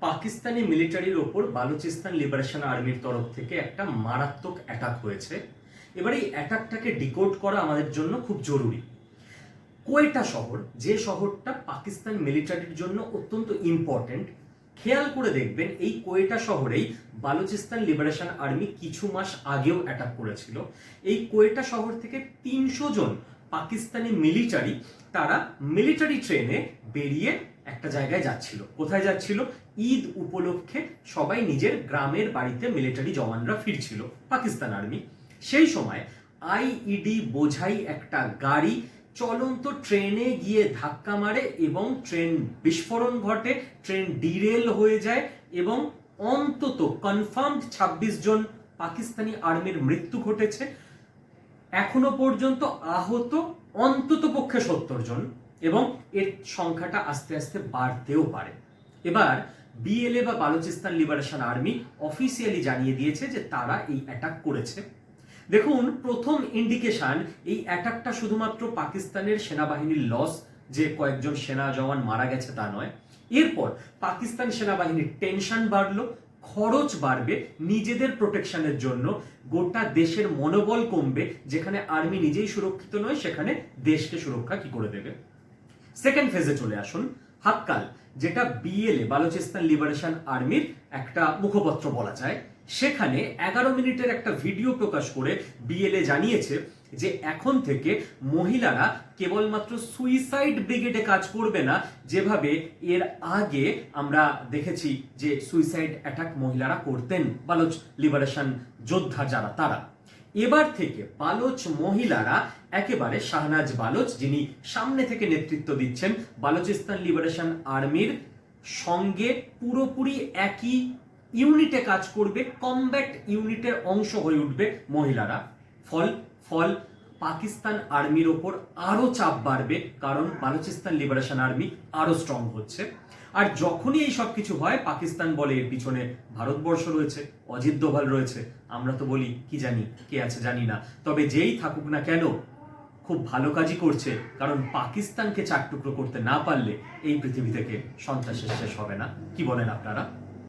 পাকিস্তানি মিলিটারির ওপর বালুচিস্তান লিবারেশন আর্মির তরফ থেকে একটা মারাত্মক অ্যাটাক হয়েছে। এবার এই অ্যাটাকটাকে ডিকোড করা আমাদের জন্য খুব জরুরি। কোয়েটা শহর, যে শহরটা পাকিস্তান মিলিটারির জন্য অত্যন্ত ইম্পর্টেন্ট, খেয়াল করে দেখবেন এই কোয়েটা শহরেই বালুচিস্তান লিবারেশন আর্মি কিছু মাস আগেও অ্যাটাক করেছিল। এই কোয়েটা শহর থেকে 300 জন পাকিস্তানি মিলিটারি, তারা মিলিটারি ট্রেনে বেরিয়ে একটা জায়গায় যাচ্ছিল। কোথায় যাচ্ছিল? ঈদ উপলক্ষে সবাই নিজের গ্রামের বাড়িতে মিলিটারি জওয়ানরা ফিরছিল। পাকিস্তান আর্মি সেই সময় আইইডি বোঝাই একটা গাড়ি চলন্ত ট্রেনে গিয়ে ধাক্কা মারে এবং ট্রেন বিস্ফোরণ ঘটে, ট্রেন ডিরেল হয়ে যায় এবং অন্তত কনফার্মড 26 জন পাকিস্তানি আর্মির মৃত্যু ঘটেছে। এখনো পর্যন্ত আহত অন্তত পক্ষে 70 জন এবং এর সংখ্যাটা আস্তে আস্তে বাড়তেও পারে। এবার বিএলএ বা বালুচিস্তান লিবারেশন আর্মি অফিসিয়ালি জানিয়ে দিয়েছে যে তারা এই অ্যাটাক করেছে। দেখুন, প্রথম ইন্ডিকেশন এই অ্যাটাকটা শুধুমাত্র পাকিস্তানের সেনাবাহিনীর লস, যে কয়েকজন সেনা জওয়ান মারা গেছে তা নয়। এরপর পাকিস্তান সেনাবাহিনীর টেনশন বাড়লো, খরচ বাড়বে নিজেদের প্রোটেকশনের জন্য, গোটা দেশের মনোবল কমবে। যেখানে আর্মি নিজেই সুরক্ষিত নয় সেখানে দেশকে সুরক্ষা কি করে দেবে? সেকেন্ড ফেজে চলে আসুন। হাক্কাল, যেটা বিএলএ বালুচিস্তান লিবারেশন আর্মির একটা মুখপত্র বলা যায়, সেখানে 11 মিনিটের একটা ভিডিও প্রকাশ করে বিএলএ জানিয়েছে যে এখন থেকে মহিলারা কেবলমাত্র সুইসাইড ব্রিগেডে কাজ করবে না, যেভাবে এর আগে আমরা দেখেছি যে সুইসাইড অ্যাটাক মহিলারা করতেন বালুচ লিবারেশন যোদ্ধা যারা, তারা এবার থেকে বালুচ মহিলারা একেবারে শাহনাজ বালুচ, যিনি সামনে থেকে নেতৃত্ব দিচ্ছেন বালুচিস্তান লিবারেশন আর্মির সঙ্গে, পুরোপুরি একই ইউনিটে কাজ করবে, কমব্যাট ইউনিটের অংশ হয়ে উঠবে মহিলারা। ফল পাকিস্তান আর্মির ওপর আরো চাপ বাড়বে, কারণ বালুচিস্তান লিবারেশন আর্মি আরো স্ট্রং হচ্ছে। আর যখনই এই সব কিছু হয়, পাকিস্তান বলে এর পিছনে ভারতবর্ষ রয়েছে, অজিত দোভাল রয়েছে। আমরা তো বলি কি জানি, কে আছে জানি না। তবে যেই থাকুক না কেন, খুব ভালো কাজই করছে, কারণ পাকিস্তানকে চার টুকরো করতে না পারলে এই পৃথিবী থেকে সন্ত্রাসের শেষ হবে না। কি বলেন আপনারা?